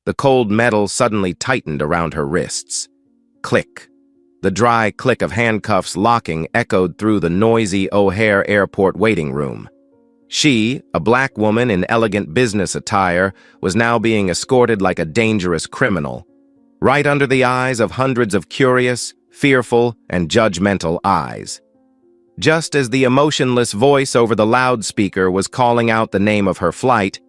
The cold metal suddenly tightened around her wrists. Click. The dry click of handcuffs locking echoed through the noisy O'Hare Airport waiting room. She, a black woman in elegant business attire, was now being escorted like a dangerous criminal, right under the eyes of hundreds of curious, fearful, and judgmental eyes. Just as the emotionless voice over the loudspeaker was calling out the name of her flight,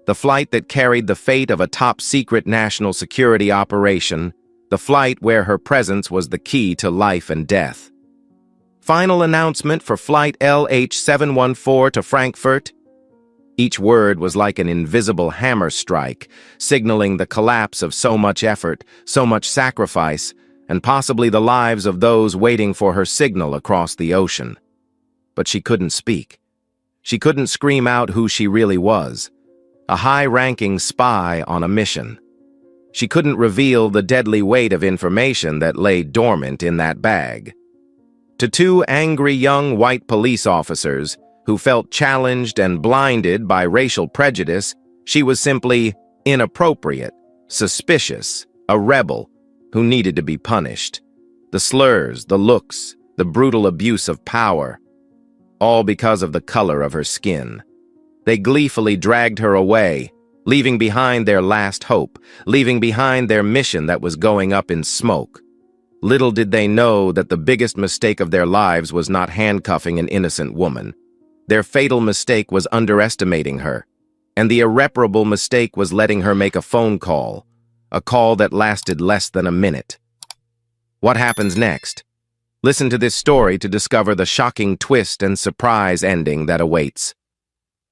the flight that carried the fate of a top-secret national security operation, the flight where her presence was the key to life and death. Final announcement for Flight LH714 to Frankfurt. Each word was like an invisible hammer strike, signaling the collapse of so much effort, so much sacrifice, and possibly the lives of those waiting for her signal across the ocean. But she couldn't speak. She couldn't scream out who she really was, a high-ranking spy on a mission. She couldn't reveal the deadly weight of information that lay dormant in that bag. To two angry young white police officers who felt challenged and blinded by racial prejudice, she was simply inappropriate, suspicious, a rebel who needed to be punished. The slurs, the looks, the brutal abuse of power, all because of the color of her skin. They gleefully dragged her away, leaving behind their last hope, leaving behind their mission that was going up in smoke. Little did they know that the biggest mistake of their lives was not handcuffing an innocent woman. Their fatal mistake was underestimating her, and the irreparable mistake was letting her make a phone call, a call that lasted less than a minute. What happens next? Listen to this story to discover the shocking twist and surprise ending that awaits.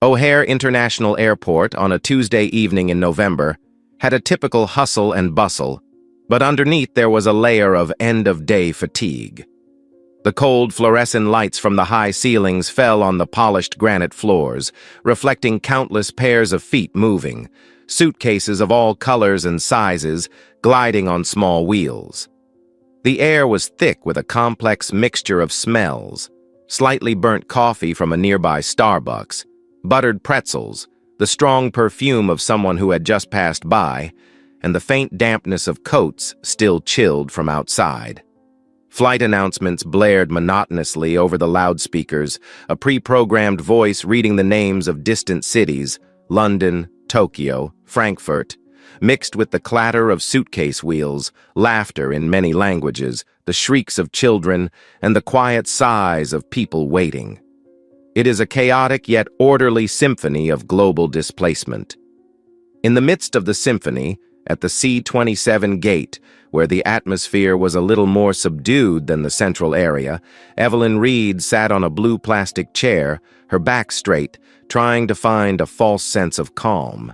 O'Hare International Airport on a Tuesday evening in November had a typical hustle and bustle, but underneath there was a layer of end-of-day fatigue. The cold fluorescent lights from the high ceilings fell on the polished granite floors, reflecting countless pairs of feet moving, suitcases of all colors and sizes gliding on small wheels. The air was thick with a complex mixture of smells: slightly burnt coffee from a nearby Starbucks, buttered pretzels, the strong perfume of someone who had just passed by, and the faint dampness of coats still chilled from outside. Flight announcements blared monotonously over the loudspeakers, a pre-programmed voice reading the names of distant cities, London, Tokyo, Frankfurt, mixed with the clatter of suitcase wheels, laughter in many languages, the shrieks of children, and the quiet sighs of people waiting. It is a chaotic yet orderly symphony of global displacement. In the midst of the symphony, at the C-27 gate, where the atmosphere was a little more subdued than the central area, Evelyn Reed sat on a blue plastic chair, her back straight, trying to find a false sense of calm.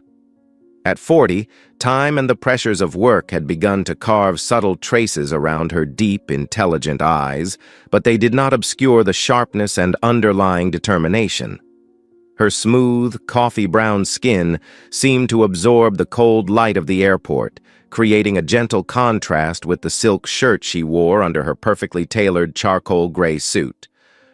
At 40, time and the pressures of work had begun to carve subtle traces around her deep, intelligent eyes, but they did not obscure the sharpness and underlying determination. Her smooth, coffee-brown skin seemed to absorb the cold light of the airport, creating a gentle contrast with the silk shirt she wore under her perfectly tailored charcoal gray suit.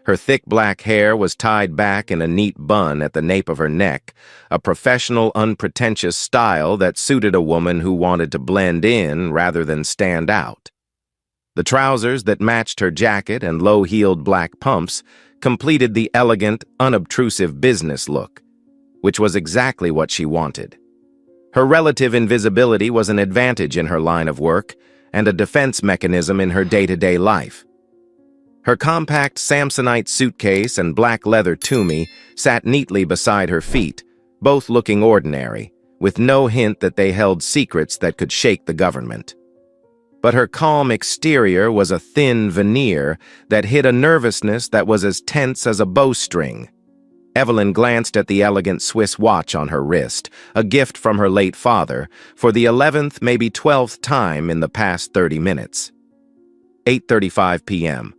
Her thick black hair was tied back in a neat bun at the nape of her neck, a professional, unpretentious style that suited a woman who wanted to blend in rather than stand out. The trousers that matched her jacket and low-heeled black pumps completed the elegant, unobtrusive business look, which was exactly what she wanted. Her relative invisibility was an advantage in her line of work and a defense mechanism in her day-to-day life. Her compact Samsonite suitcase and black leather toomey sat neatly beside her feet, both looking ordinary, with no hint that they held secrets that could shake the government. But her calm exterior was a thin veneer that hid a nervousness that was as tense as a bowstring. Evelyn glanced at the elegant Swiss watch on her wrist, a gift from her late father, for the 11th, maybe 12th time in the past 30 minutes. 8:35 p.m.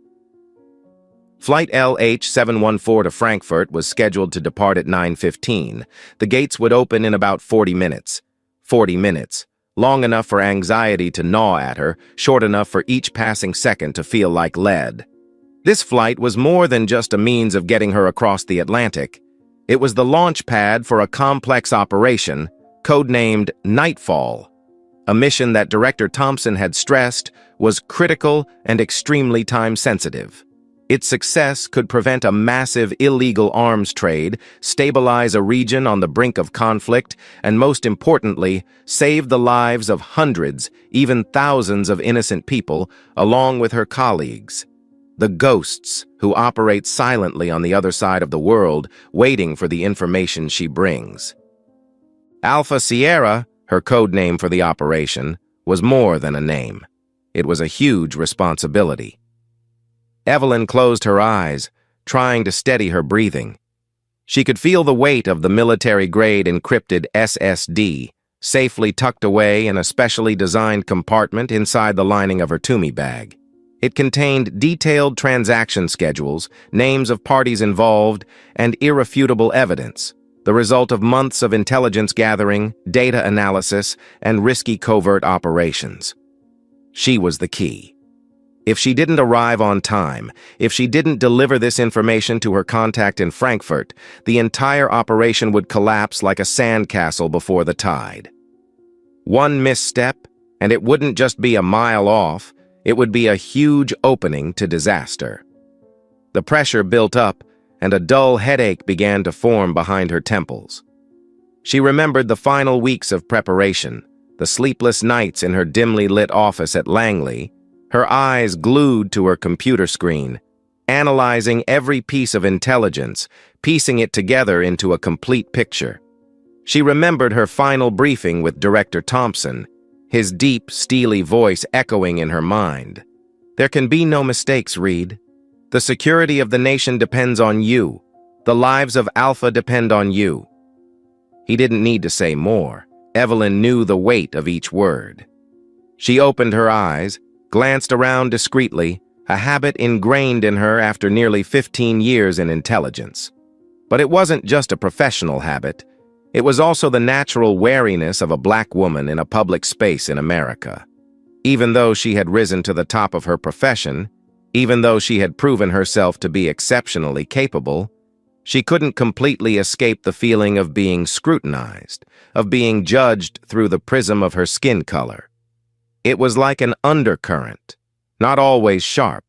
Flight LH714 to Frankfurt was scheduled to depart at 9:15. The gates would open in about 40 minutes. 40 minutes. Long enough for anxiety to gnaw at her, short enough for each passing second to feel like lead. This flight was more than just a means of getting her across the Atlantic. It was the launch pad for a complex operation, codenamed Nightfall, A mission that Director Thompson had stressed was critical and extremely time-sensitive. Its success could prevent a massive illegal arms trade, stabilize a region on the brink of conflict, and most importantly, save the lives of hundreds, even thousands of innocent people, along with her colleagues. The ghosts who operate silently on the other side of the world, waiting for the information she brings. Alpha Sierra, her code name for the operation, was more than a name. It was a huge responsibility. Evelyn closed her eyes, trying to steady her breathing. She could feel the weight of the military-grade encrypted SSD, safely tucked away in a specially designed compartment inside the lining of her Toomey bag. It contained detailed transaction schedules, names of parties involved, and irrefutable evidence, the result of months of intelligence gathering, data analysis, and risky covert operations. She was the key. If she didn't arrive on time, if she didn't deliver this information to her contact in Frankfurt, the entire operation would collapse like a sandcastle before the tide. One misstep, and it wouldn't just be a mile off, it would be a huge opening to disaster. The pressure built up, and a dull headache began to form behind her temples. She remembered the final weeks of preparation, the sleepless nights in her dimly lit office at Langley, her eyes glued to her computer screen, analyzing every piece of intelligence, piecing it together into a complete picture. She remembered her final briefing with Director Thompson, his deep, steely voice echoing in her mind. "There can be no mistakes, Reed. The security of the nation depends on you. The lives of Alpha depend on you." He didn't need to say more. Evelyn knew the weight of each word. She opened her eyes, glanced around discreetly, a habit ingrained in her after nearly 15 years in intelligence. But it wasn't just a professional habit. It was also the natural wariness of a black woman in a public space in America. Even though she had risen to the top of her profession, even though she had proven herself to be exceptionally capable, she couldn't completely escape the feeling of being scrutinized, of being judged through the prism of her skin color. It was like an undercurrent, not always sharp,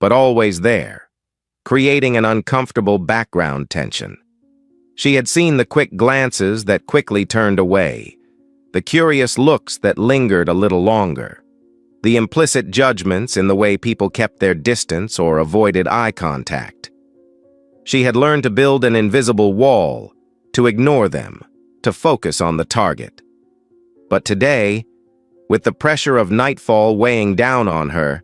but always there, creating an uncomfortable background tension. She had seen the quick glances that quickly turned away, the curious looks that lingered a little longer, the implicit judgments in the way people kept their distance or avoided eye contact. She had learned to build an invisible wall, to ignore them, to focus on the target. But today, with the pressure of nightfall weighing down on her,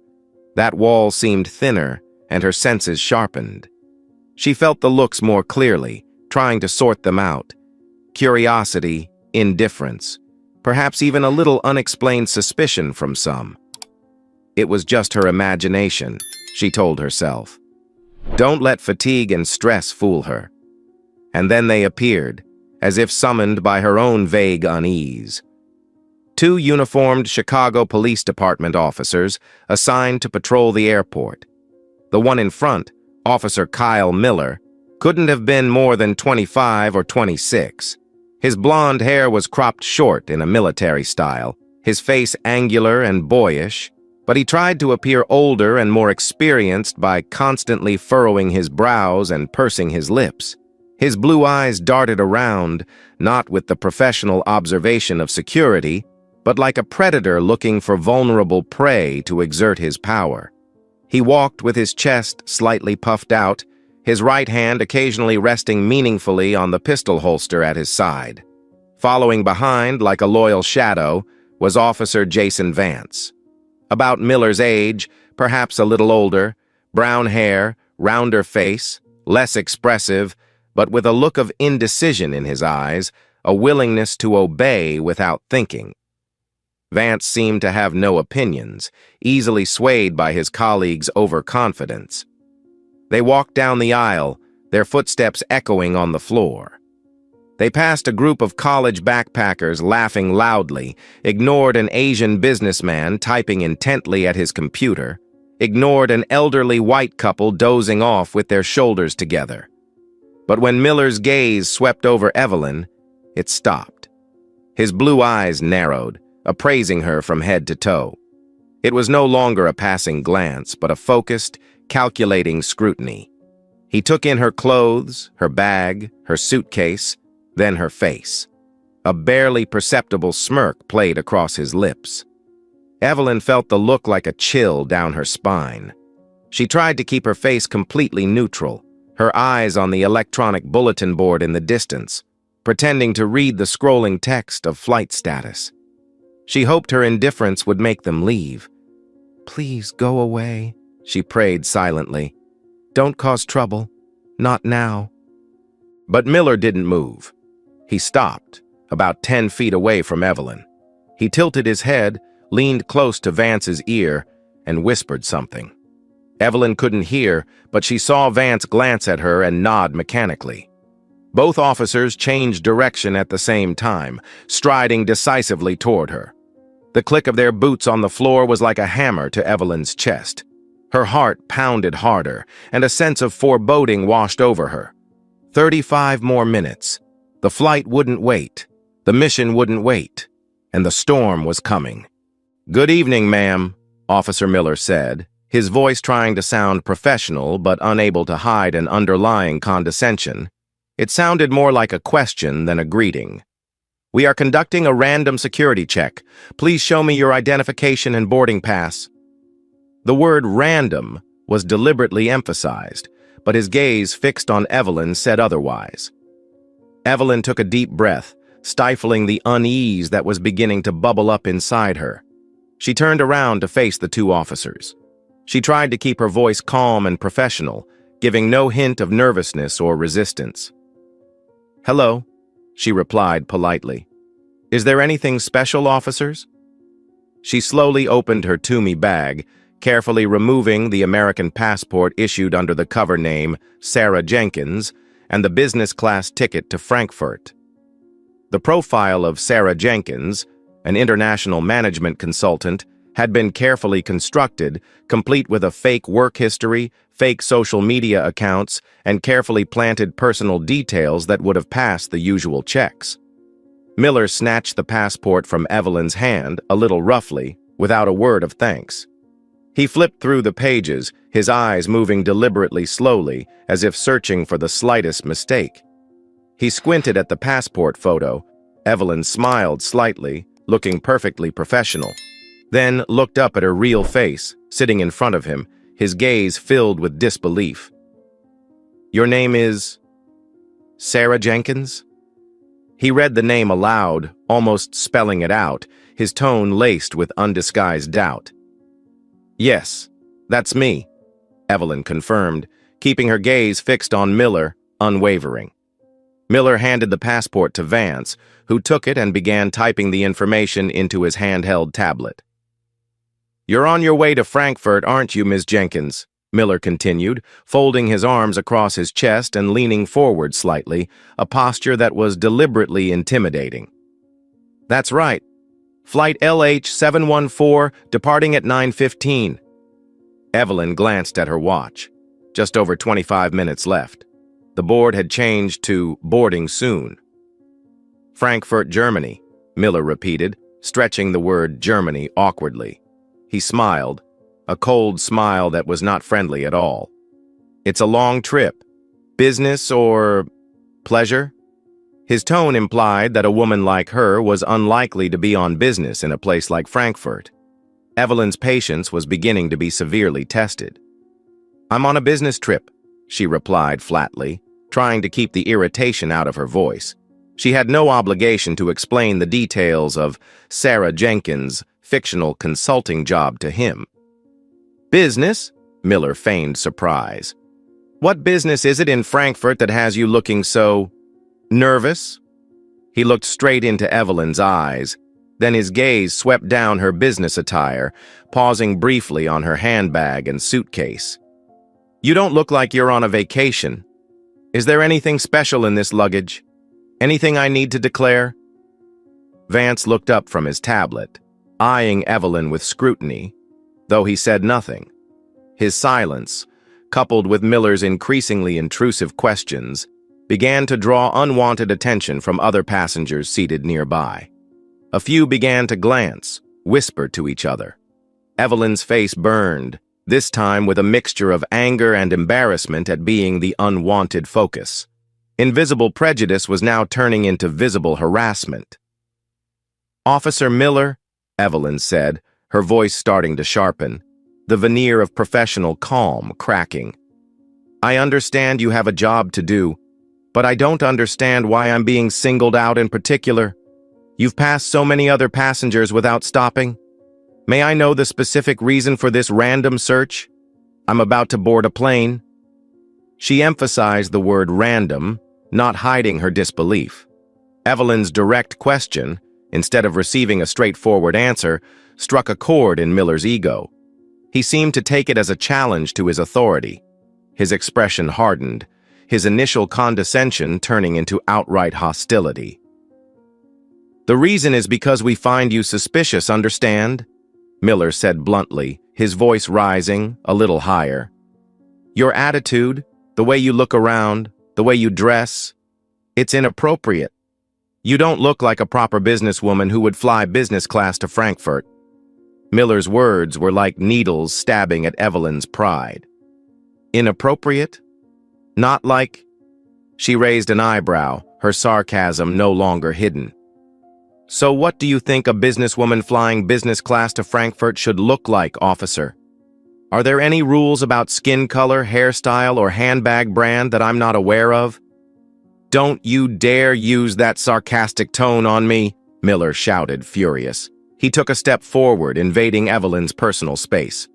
that wall seemed thinner and her senses sharpened. She felt the looks more clearly, trying to sort them out. Curiosity, indifference, perhaps even a little unexplained suspicion from some. It was just her imagination, she told herself. Don't let fatigue and stress fool her. And then they appeared, as if summoned by her own vague unease. Two uniformed Chicago Police Department officers assigned to patrol the airport. The one in front, Officer Kyle Miller, couldn't have been more than 25 or 26. His blonde hair was cropped short in a military style, his face angular and boyish, but he tried to appear older and more experienced by constantly furrowing his brows and pursing his lips. His blue eyes darted around, not with the professional observation of security, but like a predator looking for vulnerable prey to exert his power. He walked with his chest slightly puffed out, his right hand occasionally resting meaningfully on the pistol holster at his side. Following behind, like a loyal shadow, was Officer Jason Vance. About Miller's age, perhaps a little older, brown hair, rounder face, less expressive, but with a look of indecision in his eyes, a willingness to obey without thinking. Vance seemed to have no opinions, easily swayed by his colleagues' overconfidence. They walked down the aisle, their footsteps echoing on the floor. They passed a group of college backpackers laughing loudly, ignored an Asian businessman typing intently at his computer, ignored an elderly white couple dozing off with their shoulders together. But when Miller's gaze swept over Evelyn, it stopped. His blue eyes narrowed, appraising her from head to toe. It was no longer a passing glance, but a focused, calculating scrutiny. He took in her clothes, her bag, her suitcase, then her face. A barely perceptible smirk played across his lips. Evelyn felt the look like a chill down her spine. She tried to keep her face completely neutral, her eyes on the electronic bulletin board in the distance, pretending to read the scrolling text of flight status. She hoped her indifference would make them leave. "Please go away," she prayed silently. "Don't cause trouble. Not now." But Miller didn't move. He stopped, about 10 feet away from Evelyn. He tilted his head, leaned close to Vance's ear, and whispered something. Evelyn couldn't hear, but she saw Vance glance at her and nod mechanically. Both officers changed direction at the same time, striding decisively toward her. The click of their boots on the floor was like a hammer to Evelyn's chest. Her heart pounded harder, and a sense of foreboding washed over her. 35 more minutes. The flight wouldn't wait. The mission wouldn't wait. And the storm was coming. "Good evening, ma'am," Officer Miller said, his voice trying to sound professional but unable to hide an underlying condescension. It sounded more like a question than a greeting. "We are conducting a random security check. Please show me your identification and boarding pass." The word random was deliberately emphasized, but his gaze fixed on Evelyn said otherwise. Evelyn took a deep breath, stifling the unease that was beginning to bubble up inside her. She turned around to face the two officers. She tried to keep her voice calm and professional, giving no hint of nervousness or resistance. "Hello," she replied politely. "Is there anything special, officers?" She slowly opened her Toomey bag, carefully removing the American passport issued under the cover name Sarah Jenkins and the business class ticket to Frankfurt. The profile of Sarah Jenkins, an international management consultant, had been carefully constructed, complete with a fake work history, fake social media accounts, and carefully planted personal details that would have passed the usual checks. Miller snatched the passport from Evelyn's hand, a little roughly, without a word of thanks. He flipped through the pages, his eyes moving deliberately slowly, as if searching for the slightest mistake. He squinted at the passport photo. Evelyn smiled slightly, looking perfectly professional, then looked up at her real face, sitting in front of him, his gaze filled with disbelief. "Your name is Sarah Jenkins?" He read the name aloud, almost spelling it out, his tone laced with undisguised doubt. "Yes, that's me," Evelyn confirmed, keeping her gaze fixed on Miller, unwavering. Miller handed the passport to Vance, who took it and began typing the information into his handheld tablet. "You're on your way to Frankfurt, aren't you, Ms. Jenkins?" Miller continued, folding his arms across his chest and leaning forward slightly, a posture that was deliberately intimidating. "That's right. Flight LH714, departing at 9:15. Evelyn glanced at her watch. Just over 25 minutes left. The board had changed to boarding soon. "Frankfurt, Germany," Miller repeated, stretching the word Germany awkwardly. He smiled, a cold smile that was not friendly at all. "It's a long trip. Business or pleasure?" His tone implied that a woman like her was unlikely to be on business in a place like Frankfurt. Evelyn's patience was beginning to be severely tested. "I'm on a business trip," she replied flatly, trying to keep the irritation out of her voice. She had no obligation to explain the details of Sarah Jenkins' fictional consulting job to him. "Business?" Miller feigned surprise. "What business is it in Frankfurt that has you looking so nervous?" He looked straight into Evelyn's eyes. Then his gaze swept down her business attire, pausing briefly on her handbag and suitcase. "You don't look like you're on a vacation. Is there anything special in this luggage? Anything I need to declare?" Vance looked up from his tablet, eyeing Evelyn with scrutiny, though he said nothing. His silence, coupled with Miller's increasingly intrusive questions, began to draw unwanted attention from other passengers seated nearby. A few began to glance, whisper to each other. Evelyn's face burned, this time with a mixture of anger and embarrassment at being the unwanted focus. Invisible prejudice was now turning into visible harassment. "Officer Miller," Evelyn said, her voice starting to sharpen, the veneer of professional calm cracking. "I understand you have a job to do, but I don't understand why I'm being singled out in particular. You've passed so many other passengers without stopping. May I know the specific reason for this random search? I'm about to board a plane." She emphasized the word random, not hiding her disbelief. Evelyn's direct question, instead of receiving a straightforward answer, struck a chord in Miller's ego. He seemed to take it as a challenge to his authority. His expression hardened, his initial condescension turning into outright hostility. "The reason is because we find you suspicious, understand?" Miller said bluntly, his voice rising a little higher. "Your attitude, the way you look around, the way you dress, it's inappropriate. You don't look like a proper businesswoman who would fly business class to Frankfurt." Miller's words were like needles stabbing at Evelyn's pride. "Inappropriate? Not like—" She raised an eyebrow, her sarcasm no longer hidden. "So what do you think a businesswoman flying business class to Frankfurt should look like, officer? Are there any rules about skin color, hairstyle, or handbag brand that I'm not aware of?" "Don't you dare use that sarcastic tone on me," Miller shouted, furious. He took a step forward, invading Evelyn's personal space.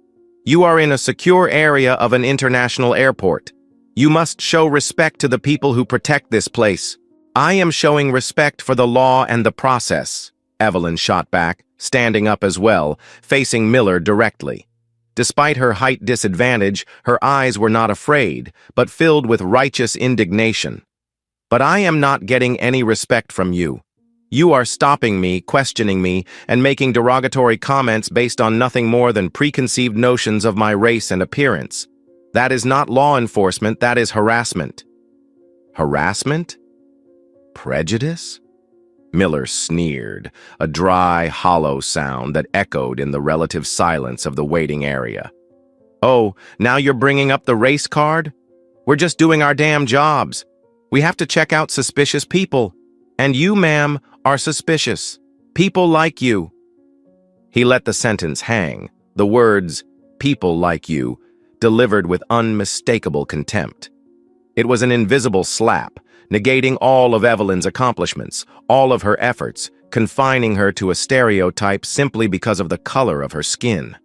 "You are in a secure area of an international airport. You must show respect to the people who protect this place." "I am showing respect for the law and the process," Evelyn shot back, standing up as well, facing Miller directly. Despite her height disadvantage, her eyes were not afraid, but filled with righteous indignation. "But I am not getting any respect from you. You are stopping me, questioning me, and making derogatory comments based on nothing more than preconceived notions of my race and appearance. That is not law enforcement, that is harassment." "Harassment? Prejudice?" Miller sneered, a dry, hollow sound that echoed in the relative silence of the waiting area. "Oh, now you're bringing up the race card? We're just doing our damn jobs. We have to check out suspicious people. And you, ma'am, are suspicious. People like you." He let the sentence hang, the words, "people like you," delivered with unmistakable contempt. It was an invisible slap, negating all of Evelyn's accomplishments, all of her efforts, confining her to a stereotype simply because of the color of her skin.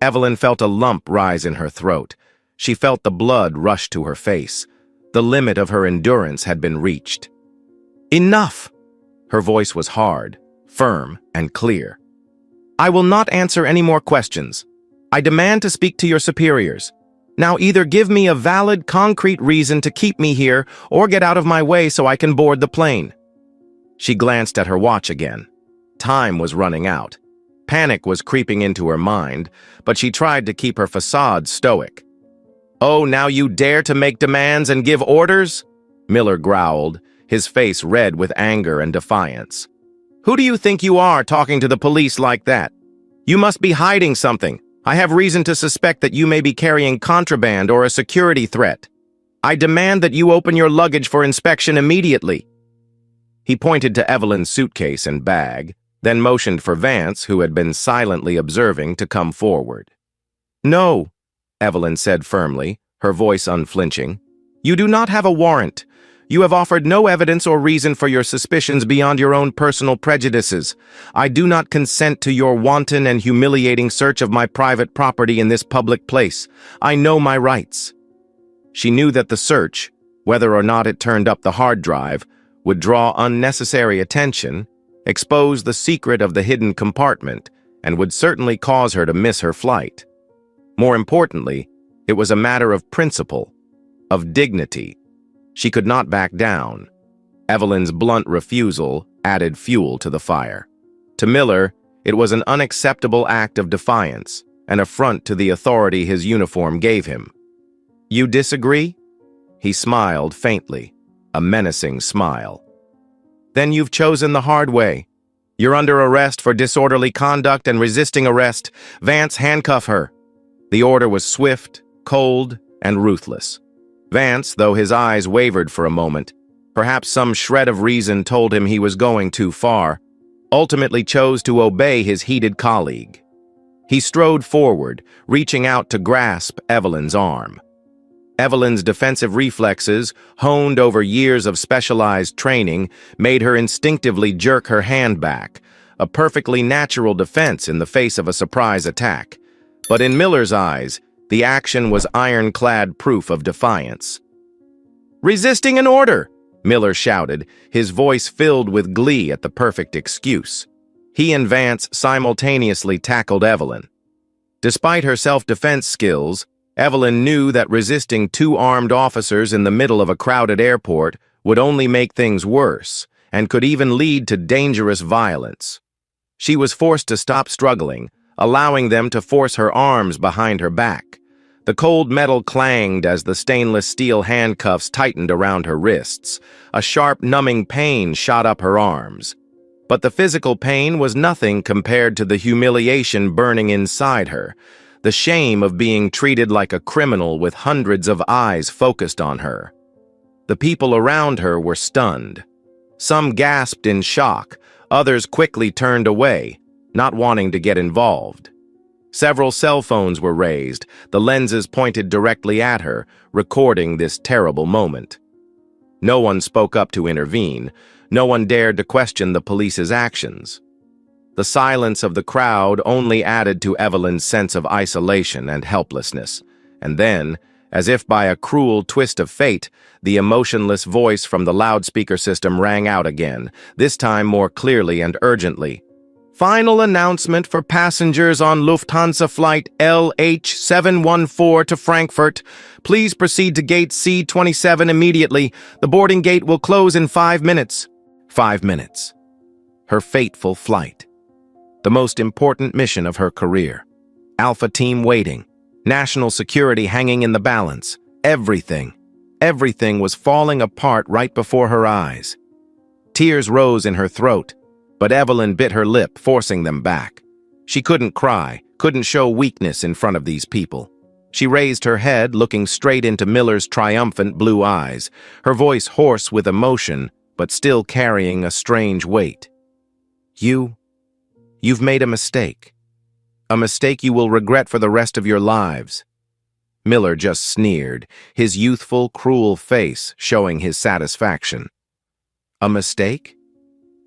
Evelyn felt a lump rise in her throat. She felt the blood rush to her face. The limit of her endurance had been reached. "Enough!" Her voice was hard, firm, and clear. "I will not answer any more questions. I demand to speak to your superiors. Now either give me a valid, concrete reason to keep me here or get out of my way so I can board the plane." She glanced at her watch again. Time was running out. Panic was creeping into her mind, but she tried to keep her facade stoic. "Oh, now you dare to make demands and give orders?" Miller growled, his face red with anger and defiance. "Who do you think you are talking to the police like that? You must be hiding something. I have reason to suspect that you may be carrying contraband or a security threat. I demand that you open your luggage for inspection immediately." He pointed to Evelyn's suitcase and bag, then motioned for Vance, who had been silently observing, to come forward. "No," Evelyn said firmly, her voice unflinching. "You do not have a warrant. You have offered no evidence or reason for your suspicions beyond your own personal prejudices. I do not consent to your wanton and humiliating search of my private property in this public place. I know my rights." She knew that the search, whether or not it turned up the hard drive, would draw unnecessary attention, expose the secret of the hidden compartment, and would certainly cause her to miss her flight. More importantly, it was a matter of principle, of dignity. She could not back down. Evelyn's blunt refusal added fuel to the fire. To Miller, it was an unacceptable act of defiance, an affront to the authority his uniform gave him. "You disagree?" He smiled faintly, a menacing smile. "Then you've chosen the hard way. You're under arrest for disorderly conduct and resisting arrest. Vance, handcuff her." The order was swift, cold, and ruthless. Vance, though his eyes wavered for a moment, perhaps some shred of reason told him he was going too far, ultimately chose to obey his heated colleague. He strode forward, reaching out to grasp Evelyn's arm. Evelyn's defensive reflexes, honed over years of specialized training, made her instinctively jerk her hand back, a perfectly natural defense in the face of a surprise attack. But in Miller's eyes, the action was ironclad proof of defiance. "Resisting an order!" Miller shouted, his voice filled with glee at the perfect excuse. He and Vance simultaneously tackled Evelyn. Despite her self-defense skills, Evelyn knew that resisting two armed officers in the middle of a crowded airport would only make things worse and could even lead to dangerous violence. She was forced to stop struggling, allowing them to force her arms behind her back. The cold metal clanged as the stainless steel handcuffs tightened around her wrists. A sharp, numbing pain shot up her arms. But the physical pain was nothing compared to the humiliation burning inside her, the shame of being treated like a criminal with hundreds of eyes focused on her. The people around her were stunned. Some gasped in shock, others quickly turned away, not wanting to get involved. Several cell phones were raised, the lenses pointed directly at her, recording this terrible moment. No one spoke up to intervene. No one dared to question the police's actions. The silence of the crowd only added to Evelyn's sense of isolation and helplessness. And then, as if by a cruel twist of fate, the emotionless voice from the loudspeaker system rang out again, this time more clearly and urgently. "Final announcement for passengers on Lufthansa flight LH714 to Frankfurt. Please proceed to gate C27 immediately. The boarding gate will close in 5 minutes." 5 minutes. Her fateful flight. The most important mission of her career. Alpha team waiting. National security hanging in the balance. Everything was falling apart right before her eyes. Tears rose in her throat, but Evelyn bit her lip, forcing them back. She couldn't cry, couldn't show weakness in front of these people. She raised her head, looking straight into Miller's triumphant blue eyes, her voice hoarse with emotion, but still carrying a strange weight. You've made a mistake. A mistake you will regret for the rest of your lives." Miller just sneered, his youthful, cruel face showing his satisfaction. "A mistake?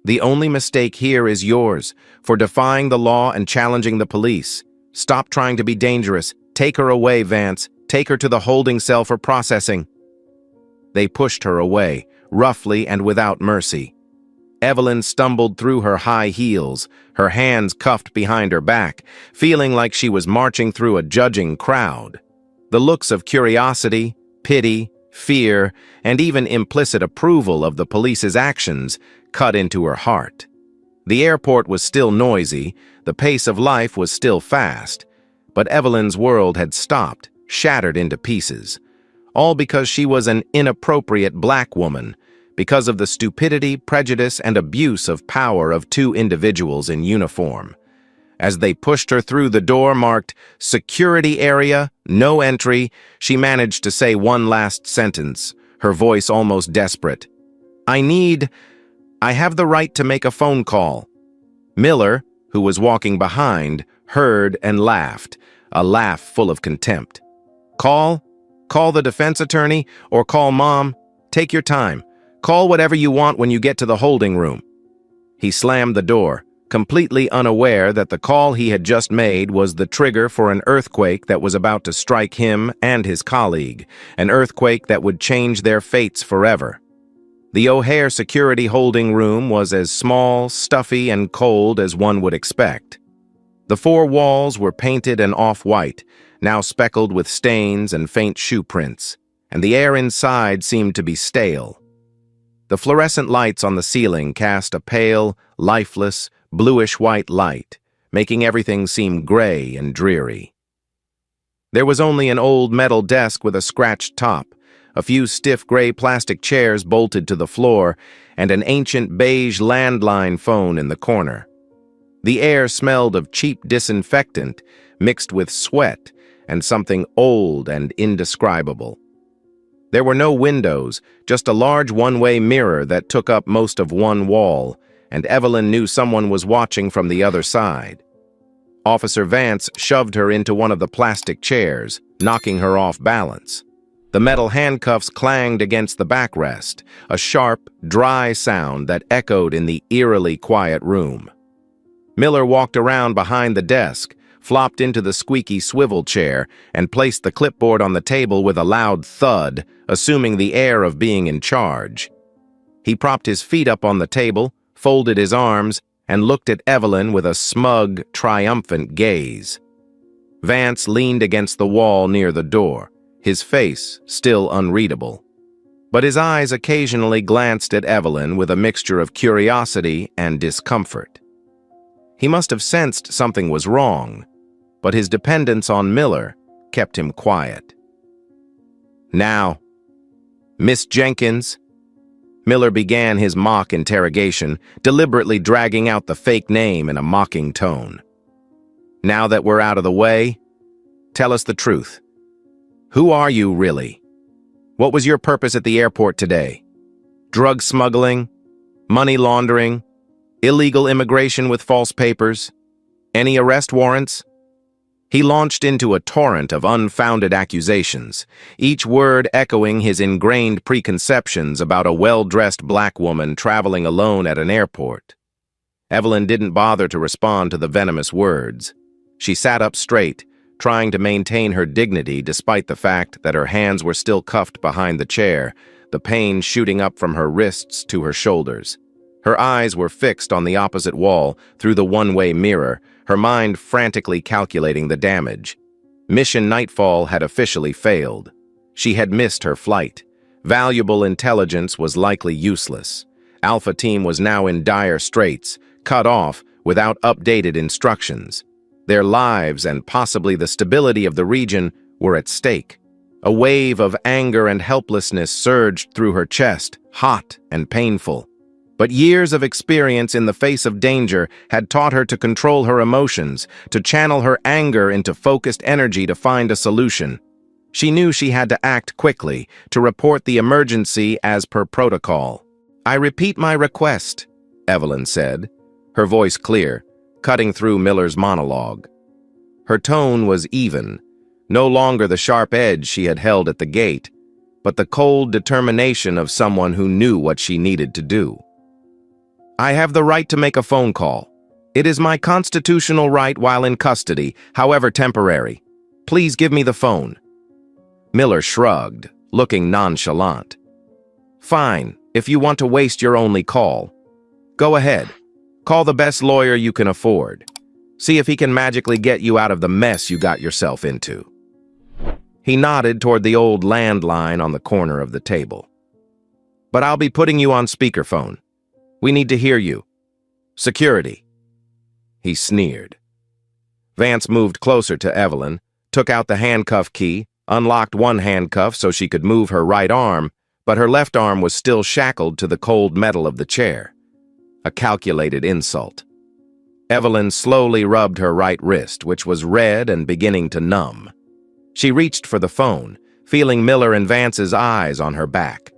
The only mistake here is yours, for defying the law and challenging the police. Stop trying to be dangerous. Take her away, Vance. Take her to the holding cell for processing." They pushed her away, roughly and without mercy. Evelyn stumbled through her high heels, her hands cuffed behind her back, feeling like she was marching through a judging crowd. The looks of curiosity, pity, fear, and even implicit approval of the police's actions cut into her heart. The airport was still noisy, the pace of life was still fast, but Evelyn's world had stopped, shattered into pieces. All because she was an inappropriate black woman, because of the stupidity, prejudice, and abuse of power of two individuals in uniform. As they pushed her through the door marked "Security Area, No Entry," she managed to say one last sentence, her voice almost desperate. I have the right to make a phone call." Miller, who was walking behind, heard and laughed, a laugh full of contempt. "Call? Call the defense attorney, or call Mom? Take your time. Call whatever you want when you get to the holding room." He slammed the door, completely unaware that the call he had just made was the trigger for an earthquake that was about to strike him and his colleague, an earthquake that would change their fates forever. The O'Hare security holding room was as small, stuffy, and cold as one would expect. The 4 walls were painted an off-white, now speckled with stains and faint shoe prints, and the air inside seemed to be stale. The fluorescent lights on the ceiling cast a pale, lifeless, bluish-white light, making everything seem gray and dreary. There was only an old metal desk with a scratched top, a few stiff gray plastic chairs bolted to the floor, and an ancient beige landline phone in the corner. The air smelled of cheap disinfectant mixed with sweat and something old and indescribable. There were no windows, just a large one-way mirror that took up most of one wall, and Evelyn knew someone was watching from the other side. Officer Vance shoved her into one of the plastic chairs, knocking her off balance. The metal handcuffs clanged against the backrest, a sharp, dry sound that echoed in the eerily quiet room. Miller walked around behind the desk, flopped into the squeaky swivel chair, and placed the clipboard on the table with a loud thud, assuming the air of being in charge. He propped his feet up on the table, folded his arms, and looked at Evelyn with a smug, triumphant gaze. Vance leaned against the wall near the door, his face still unreadable. But his eyes occasionally glanced at Evelyn with a mixture of curiosity and discomfort. He must have sensed something was wrong, but his dependence on Miller kept him quiet. "Now, Miss Jenkins," Miller began his mock interrogation, deliberately dragging out the fake name in a mocking tone. "Now that we're out of the way, tell us the truth. Who are you, really? What was your purpose at the airport today? Drug smuggling? Money laundering? Illegal immigration with false papers? Any arrest warrants?" He launched into a torrent of unfounded accusations, each word echoing his ingrained preconceptions about a well-dressed black woman traveling alone at an airport. Evelyn didn't bother to respond to the venomous words. She sat up straight, trying to maintain her dignity despite the fact that her hands were still cuffed behind the chair, the pain shooting up from her wrists to her shoulders. Her eyes were fixed on the opposite wall through the one-way mirror, her mind frantically calculating the damage. Mission Nightfall had officially failed. She had missed her flight. Valuable intelligence was likely useless. Alpha Team was now in dire straits, cut off without updated instructions. Their lives and possibly the stability of the region were at stake. A wave of anger and helplessness surged through her chest, hot and painful. But years of experience in the face of danger had taught her to control her emotions, to channel her anger into focused energy to find a solution. She knew she had to act quickly, to report the emergency as per protocol. "I repeat my request," Evelyn said, her voice clear, cutting through Miller's monologue. Her tone was even, no longer the sharp edge she had held at the gate, but the cold determination of someone who knew what she needed to do. "I have the right to make a phone call. It is my constitutional right while in custody, however temporary. Please give me the phone." Miller shrugged, looking nonchalant. "Fine, if you want to waste your only call. Go ahead. Call the best lawyer you can afford. See if he can magically get you out of the mess you got yourself into." He nodded toward the old landline on the corner of the table. "But I'll be putting you on speakerphone. We need to hear you. Security." He sneered. Vance moved closer to Evelyn, took out the handcuff key, unlocked one handcuff so she could move her right arm, but her left arm was still shackled to the cold metal of the chair. A calculated insult. Evelyn slowly rubbed her right wrist, which was red and beginning to numb. She reached for the phone, feeling Miller and Vance's eyes on her back.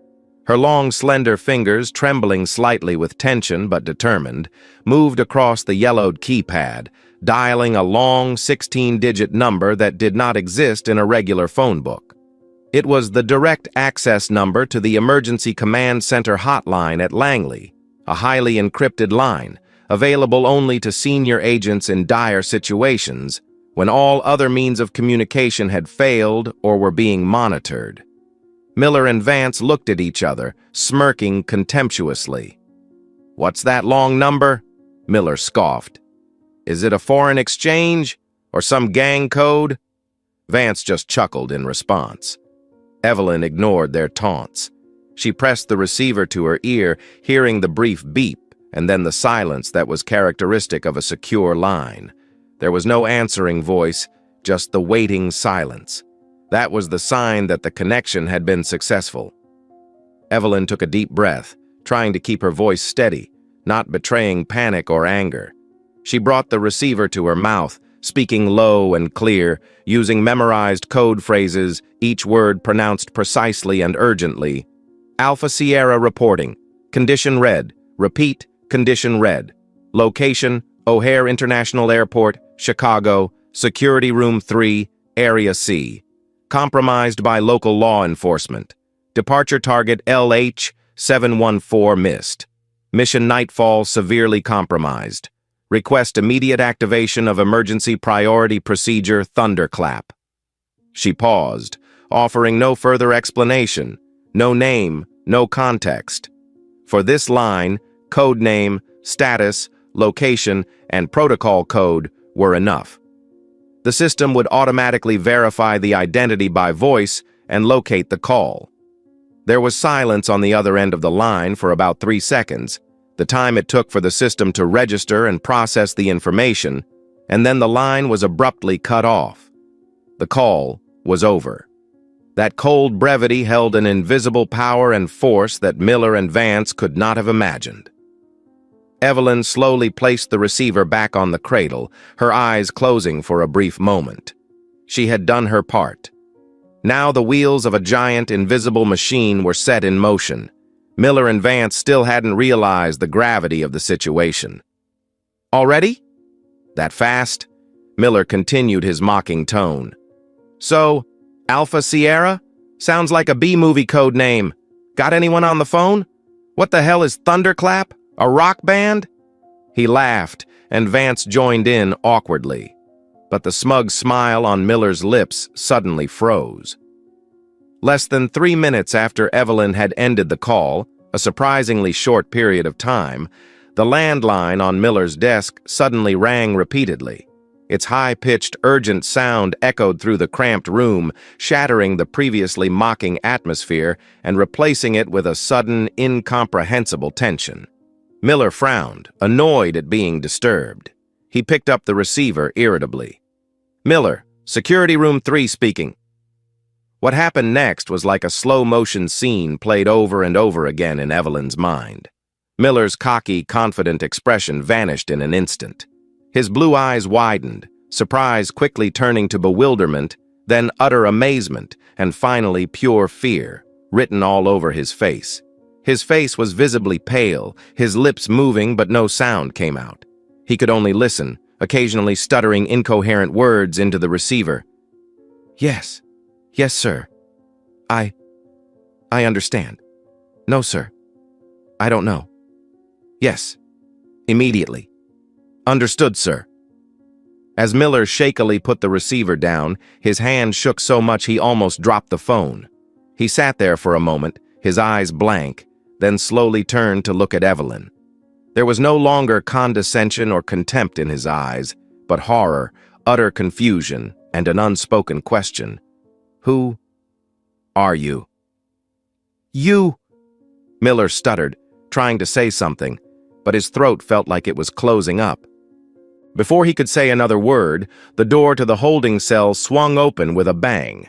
Her long, slender fingers, trembling slightly with tension but determined, moved across the yellowed keypad, dialing a long 16-digit number that did not exist in a regular phone book. It was the direct access number to the Emergency Command Center hotline at Langley, a highly encrypted line, available only to senior agents in dire situations, when all other means of communication had failed or were being monitored. Miller and Vance looked at each other, smirking contemptuously. "What's that long number?" Miller scoffed. "Is it a foreign exchange or some gang code?" Vance just chuckled in response. Evelyn ignored their taunts. She pressed the receiver to her ear, hearing the brief beep and then the silence that was characteristic of a secure line. There was no answering voice, just the waiting silence. That was the sign that the connection had been successful. Evelyn took a deep breath, trying to keep her voice steady, not betraying panic or anger. She brought the receiver to her mouth, speaking low and clear, using memorized code phrases, each word pronounced precisely and urgently. Alpha Sierra reporting. Condition red. Repeat, condition red. Location, O'Hare International Airport, Chicago, Security Room 3, Area C. Compromised by local law enforcement. Departure target LH-714 missed. Mission nightfall severely compromised. Request immediate activation of emergency priority procedure Thunderclap. She paused, offering no further explanation, no name, no context. For this line, code name, status, location, and protocol code were enough. The system would automatically verify the identity by voice and locate the call. There was silence on the other end of the line for about 3 seconds, the time it took for the system to register and process the information, and then the line was abruptly cut off. The call was over. That cold brevity held an invisible power and force that Miller and Vance could not have imagined. Evelyn slowly placed the receiver back on the cradle, her eyes closing for a brief moment. She had done her part. Now the wheels of a giant, invisible machine were set in motion. Miller and Vance still hadn't realized the gravity of the situation. Already? That fast? Miller continued his mocking tone. So, Alpha Sierra? Sounds like a B-movie code name. Got anyone on the phone? What the hell is Thunderclap? A rock band? He laughed, and Vance joined in awkwardly. But the smug smile on Miller's lips suddenly froze. Less than 3 minutes after Evelyn had ended the call, a surprisingly short period of time, the landline on Miller's desk suddenly rang repeatedly. Its high-pitched, urgent sound echoed through the cramped room, shattering the previously mocking atmosphere and replacing it with a sudden, incomprehensible tension. Miller frowned, annoyed at being disturbed. He picked up the receiver irritably. Miller, Security Room 3 speaking. What happened next was like a slow-motion scene played over and over again in Evelyn's mind. Miller's cocky, confident expression vanished in an instant. His blue eyes widened, surprise quickly turning to bewilderment, then utter amazement, and finally pure fear, written all over his face. His face was visibly pale, his lips moving but no sound came out. He could only listen, occasionally stuttering incoherent words into the receiver. Yes, sir. I understand. No, sir. I don't know. Yes, immediately. Understood, sir. As Miller shakily put the receiver down, his hand shook so much he almost dropped the phone. He sat there for a moment, his eyes blank, then slowly turned to look at Evelyn. There was no longer condescension or contempt in his eyes, but horror, utter confusion, and an unspoken question. Who are you? You! Miller stuttered, trying to say something, but his throat felt like it was closing up. Before he could say another word, the door to the holding cell swung open with a bang.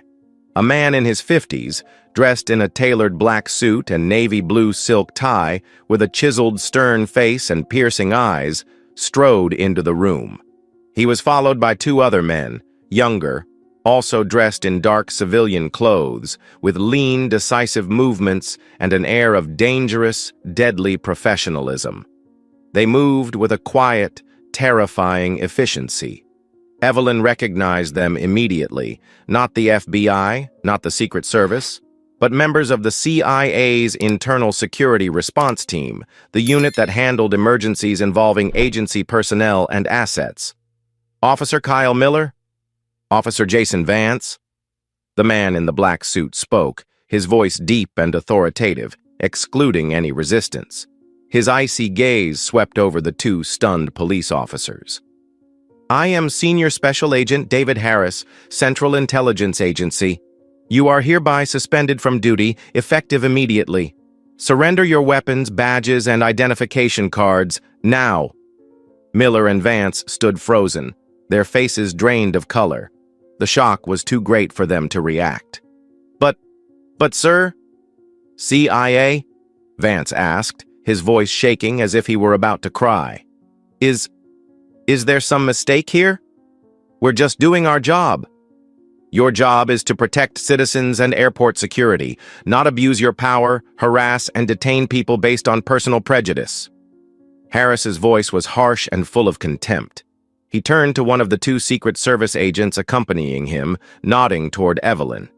A man in his 50s, dressed in a tailored black suit and navy blue silk tie, with a chiseled stern face and piercing eyes, strode into the room. He was followed by 2 other men, younger, also dressed in dark civilian clothes, with lean, decisive movements and an air of dangerous, deadly professionalism. They moved with a quiet, terrifying efficiency. Evelyn recognized them immediately, not the FBI, not the Secret Service, but members of the CIA's Internal Security Response Team, the unit that handled emergencies involving agency personnel and assets. Officer Kyle Miller? Officer Jason Vance? The man in the black suit spoke, his voice deep and authoritative, excluding any resistance. His icy gaze swept over the 2 stunned police officers. I am Senior Special Agent David Harris, Central Intelligence Agency. You are hereby suspended from duty, effective immediately. Surrender your weapons, badges, and identification cards, now. Miller and Vance stood frozen, their faces drained of color. The shock was too great for them to react. But sir? CIA? Vance asked, his voice shaking as if he were about to cry. Is there some mistake here? We're just doing our job. Your job is to protect citizens and airport security, not abuse your power, harass, and detain people based on personal prejudice. Harris's voice was harsh and full of contempt. He turned to one of the two Secret Service agents accompanying him, nodding toward Evelyn.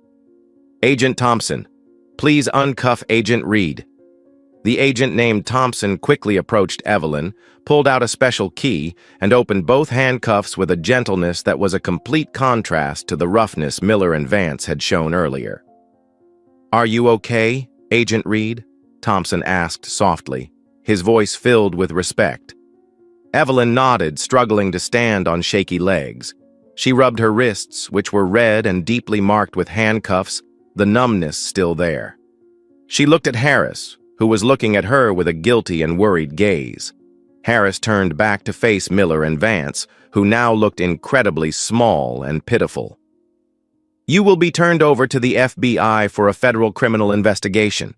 Agent Thompson, please uncuff Agent Reed. The agent named Thompson quickly approached Evelyn, pulled out a special key, and opened both handcuffs with a gentleness that was a complete contrast to the roughness Miller and Vance had shown earlier. Are you okay, Agent Reed? Thompson asked softly, his voice filled with respect. Evelyn nodded, struggling to stand on shaky legs. She rubbed her wrists, which were red and deeply marked with handcuffs, the numbness still there. She looked at Harris, who was looking at her with a guilty and worried gaze. Harris turned back to face Miller and Vance, who now looked incredibly small and pitiful. You will be turned over to the FBI for a federal criminal investigation.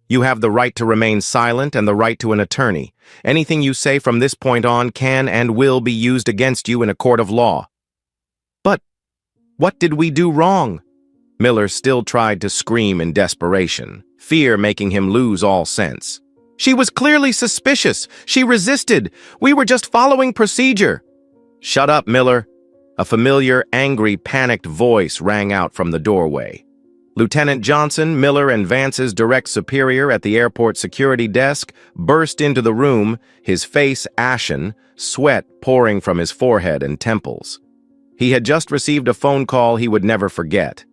You have the right to remain silent and the right to an attorney. Anything you say from this point on can and will be used against you in a court of law. But what did we do wrong? Miller still tried to scream in desperation, fear making him lose all sense. She was clearly suspicious. She resisted. We were just following procedure. Shut up, Miller. A familiar, angry, panicked voice rang out from the doorway. Lieutenant Johnson, Miller and Vance's direct superior at the airport security desk, burst into the room, his face ashen, sweat pouring from his forehead and temples. He had just received a phone call he would never forget.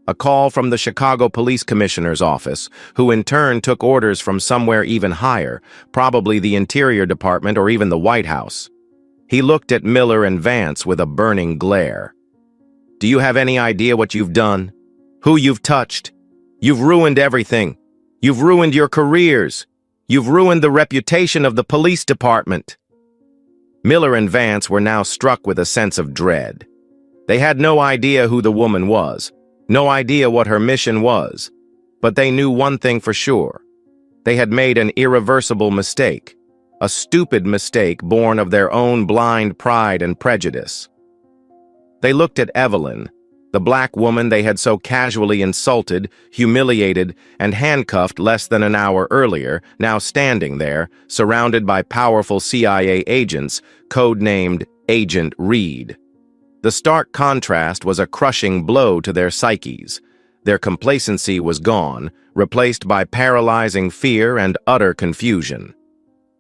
A call from the Chicago Police Commissioner's office, who in turn took orders from somewhere even higher, probably the Interior Department or even the White House. He looked at Miller and Vance with a burning glare. Do you have any idea what you've done? Who you've touched? You've ruined everything. You've ruined your careers. You've ruined the reputation of the police department. Miller and Vance were now struck with a sense of dread. They had no idea who the woman was. No idea what her mission was, but they knew one thing for sure. They had made an irreversible mistake, a stupid mistake born of their own blind pride and prejudice. They looked at Evelyn, the black woman they had so casually insulted, humiliated, and handcuffed less than an hour earlier, now standing there, surrounded by powerful CIA agents, codenamed Agent Reed. The stark contrast was a crushing blow to their psyches. Their complacency was gone, replaced by paralyzing fear and utter confusion.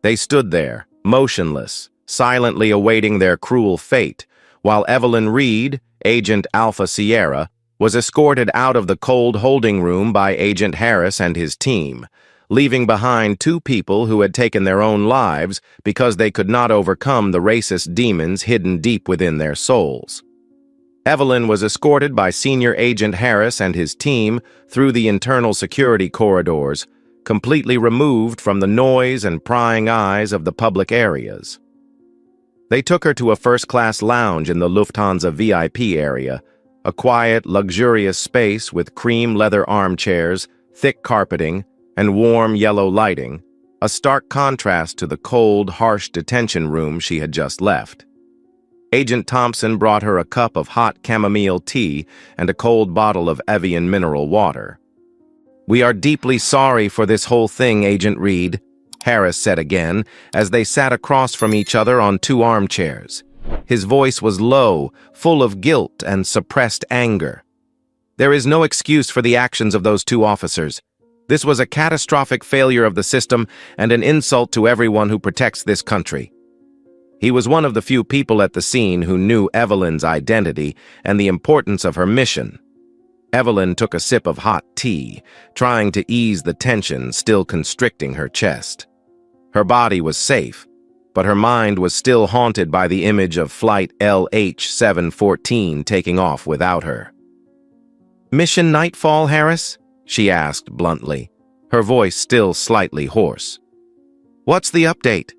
They stood there, motionless, silently awaiting their cruel fate, while Evelyn Reed, Agent Alpha Sierra, was escorted out of the cold holding room by Agent Harris and his team, leaving behind two people who had taken their own lives because they could not overcome the racist demons hidden deep within their souls. Evelyn was escorted by Senior Agent Harris and his team through the internal security corridors, completely removed from the noise and prying eyes of the public areas. They took her to a first-class lounge in the Lufthansa VIP area, a quiet, luxurious space with cream leather armchairs, thick carpeting, and warm yellow lighting, a stark contrast to the cold, harsh detention room she had just left. Agent Thompson brought her a cup of hot chamomile tea and a cold bottle of Evian mineral water. We are deeply sorry for this whole thing, Agent Reed, Harris said again, as they sat across from each other on two armchairs. His voice was low, full of guilt and suppressed anger. There is no excuse for the actions of those two officers. This was a catastrophic failure of the system and an insult to everyone who protects this country. He was one of the few people at the scene who knew Evelyn's identity and the importance of her mission. Evelyn took a sip of hot tea, trying to ease the tension still constricting her chest. Her body was safe, but her mind was still haunted by the image of Flight LH-714 taking off without her. Mission Nightfall, Harris? She asked bluntly, her voice still slightly hoarse. What's the update?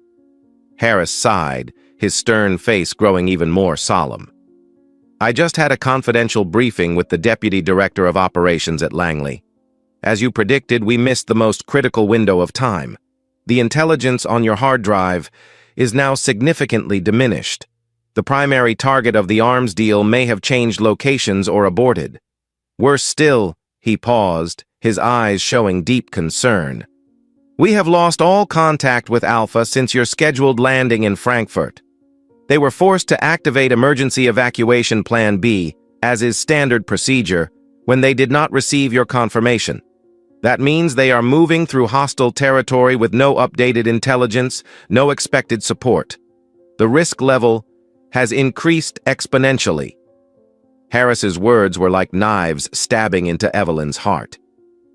Harris sighed, his stern face growing even more solemn. I just had a confidential briefing with the Deputy Director of Operations at Langley. As you predicted, we missed the most critical window of time. The intelligence on your hard drive is now significantly diminished. The primary target of the arms deal may have changed locations or aborted. Worse still, he paused, his eyes showing deep concern. We have lost all contact with Alpha since your scheduled landing in Frankfurt. They were forced to activate Emergency Evacuation Plan B, as is standard procedure, when they did not receive your confirmation. That means they are moving through hostile territory with no updated intelligence, no expected support. The risk level has increased exponentially. Harris's words were like knives stabbing into Evelyn's heart.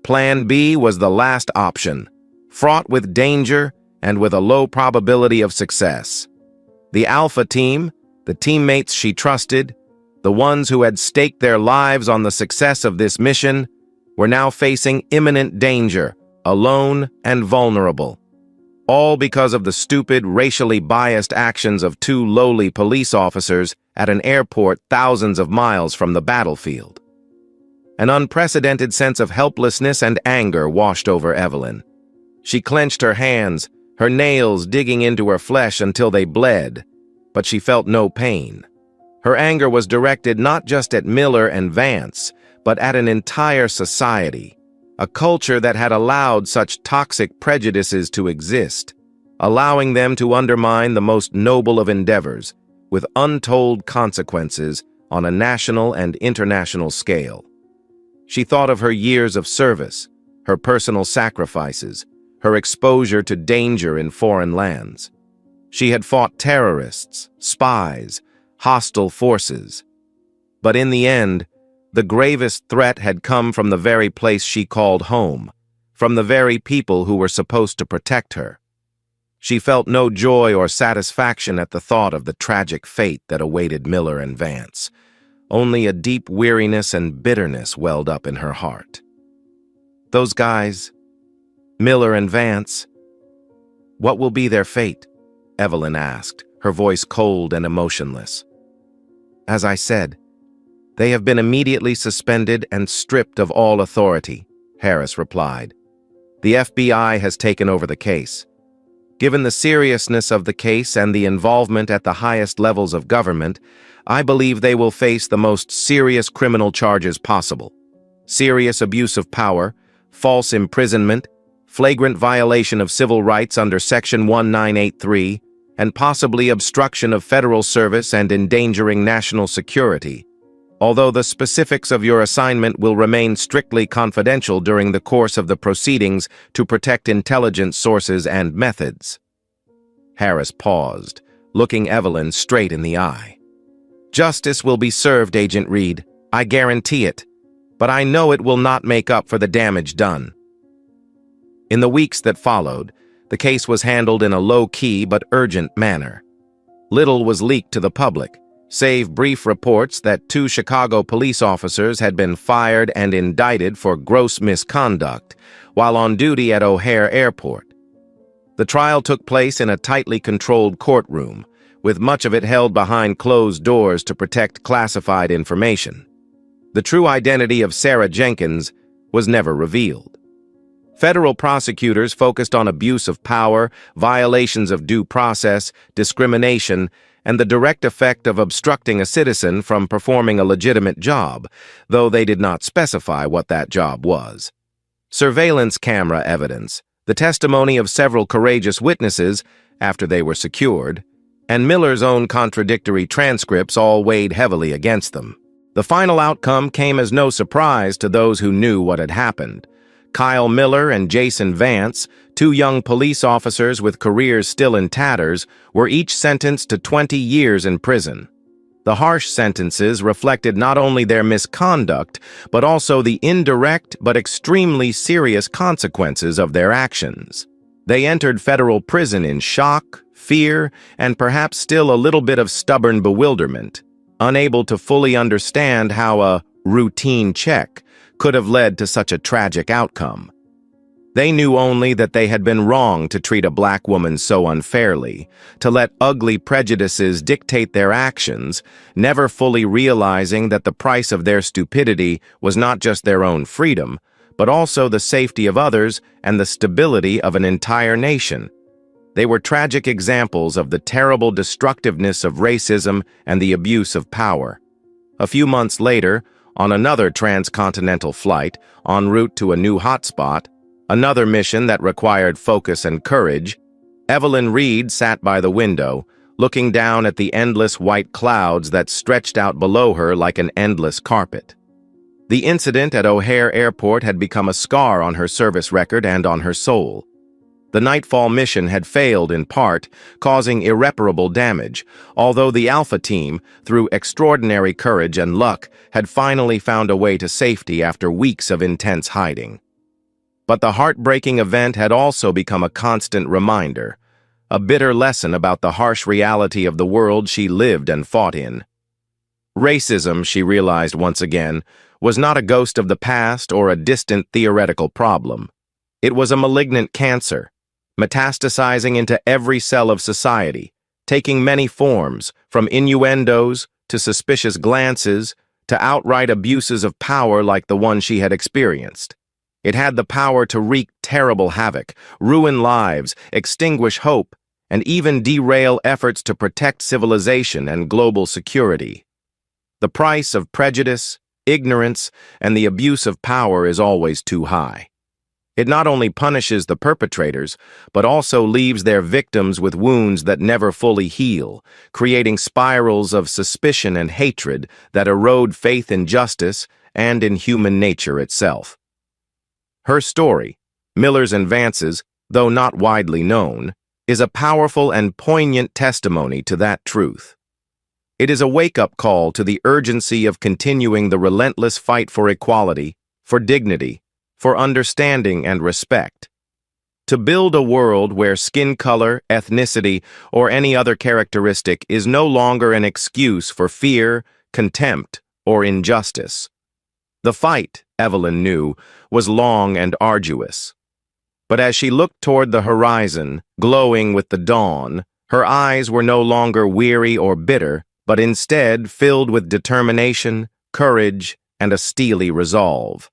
Plan B was the last option, fraught with danger and with a low probability of success. The Alpha team, the teammates she trusted, the ones who had staked their lives on the success of this mission, were now facing imminent danger, alone and vulnerable. All because of the stupid, racially biased actions of two lowly police officers at an airport thousands of miles from the battlefield. An unprecedented sense of helplessness and anger washed over Evelyn. She clenched her hands, her nails digging into her flesh until they bled, but she felt no pain. Her anger was directed not just at Miller and Vance, but at an entire society, a culture that had allowed such toxic prejudices to exist, allowing them to undermine the most noble of endeavors, with untold consequences on a national and international scale. She thought of her years of service, her personal sacrifices, her exposure to danger in foreign lands. She had fought terrorists, spies, hostile forces. But in the end, the gravest threat had come from the very place she called home, from the very people who were supposed to protect her. She felt no joy or satisfaction at the thought of the tragic fate that awaited Miller and Vance. Only a deep weariness and bitterness welled up in her heart. Those guys, Miller and Vance, what will be their fate? Evelyn asked, her voice cold and emotionless. As I said, they have been immediately suspended and stripped of all authority, Harris replied. The FBI has taken over the case. Given the seriousness of the case and the involvement at the highest levels of government, I believe they will face the most serious criminal charges possible. Serious abuse of power, false imprisonment, flagrant violation of civil rights under Section 1983, and possibly obstruction of federal service and endangering national security. Although the specifics of your assignment will remain strictly confidential during the course of the proceedings to protect intelligence sources and methods. Harris paused, looking Evelyn straight in the eye. Justice will be served, Agent Reed. I guarantee it. But I know it will not make up for the damage done. In the weeks that followed, the case was handled in a low-key but urgent manner. Little was leaked to the public, save brief reports that 2 Chicago police officers had been fired and indicted for gross misconduct while on duty at O'Hare Airport. The trial took place in a tightly controlled courtroom, with much of it held behind closed doors to protect classified information. The true identity of Sarah Jenkins was never revealed. Federal prosecutors focused on abuse of power, violations of due process, discrimination, and the direct effect of obstructing a citizen from performing a legitimate job, though they did not specify what that job was. Surveillance camera evidence, the testimony of several courageous witnesses after they were secured, and Miller's own contradictory transcripts all weighed heavily against them. The final outcome came as no surprise to those who knew what had happened. Kyle Miller and Jason Vance, 2 young police officers with careers still in tatters, were each sentenced to 20 years in prison. The harsh sentences reflected not only their misconduct, but also the indirect but extremely serious consequences of their actions. They entered federal prison in shock, fear, and perhaps still a little bit of stubborn bewilderment, unable to fully understand how a routine check could have led to such a tragic outcome. They knew only that they had been wrong to treat a black woman so unfairly, to let ugly prejudices dictate their actions, never fully realizing that the price of their stupidity was not just their own freedom, but also the safety of others and the stability of an entire nation. They were tragic examples of the terrible destructiveness of racism and the abuse of power. A few months later, on another transcontinental flight, en route to a new hotspot, another mission that required focus and courage, Evelyn Reed sat by the window, looking down at the endless white clouds that stretched out below her like an endless carpet. The incident at O'Hare Airport had become a scar on her service record and on her soul. The Nightfall mission had failed in part, causing irreparable damage, although the Alpha team, through extraordinary courage and luck, had finally found a way to safety after weeks of intense hiding. But the heartbreaking event had also become a constant reminder, a bitter lesson about the harsh reality of the world she lived and fought in. Racism, she realized once again, was not a ghost of the past or a distant theoretical problem. It was a malignant cancer, metastasizing into every cell of society, taking many forms, from innuendos to suspicious glances to outright abuses of power like the one she had experienced. It had the power to wreak terrible havoc, ruin lives, extinguish hope, and even derail efforts to protect civilization and global security. The price of prejudice, ignorance, and the abuse of power is always too high. It not only punishes the perpetrators, but also leaves their victims with wounds that never fully heal, creating spirals of suspicion and hatred that erode faith in justice and in human nature itself. Her story, Millers and Vance's, though not widely known, is a powerful and poignant testimony to that truth. It is a wake-up call to the urgency of continuing the relentless fight for equality, for dignity, for understanding and respect. To build a world where skin color, ethnicity, or any other characteristic is no longer an excuse for fear, contempt, or injustice. The fight, Evelyn knew, was long and arduous. But as she looked toward the horizon, glowing with the dawn, her eyes were no longer weary or bitter, but instead filled with determination, courage, and a steely resolve.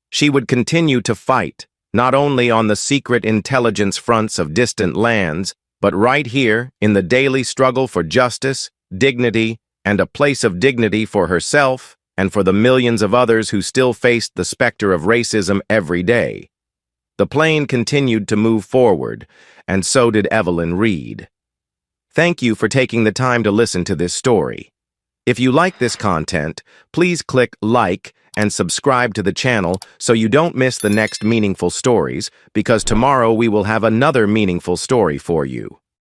She would continue to fight, not only on the secret intelligence fronts of distant lands, but right here in the daily struggle for justice, dignity, and a place of dignity for herself and for the millions of others who still faced the specter of racism every day. The plane continued to move forward, and so did Evelyn Reed. Thank you for taking the time to listen to this story. If you like this content, please click like and subscribe to the channel so you don't miss the next meaningful stories, because tomorrow we will have another meaningful story for you.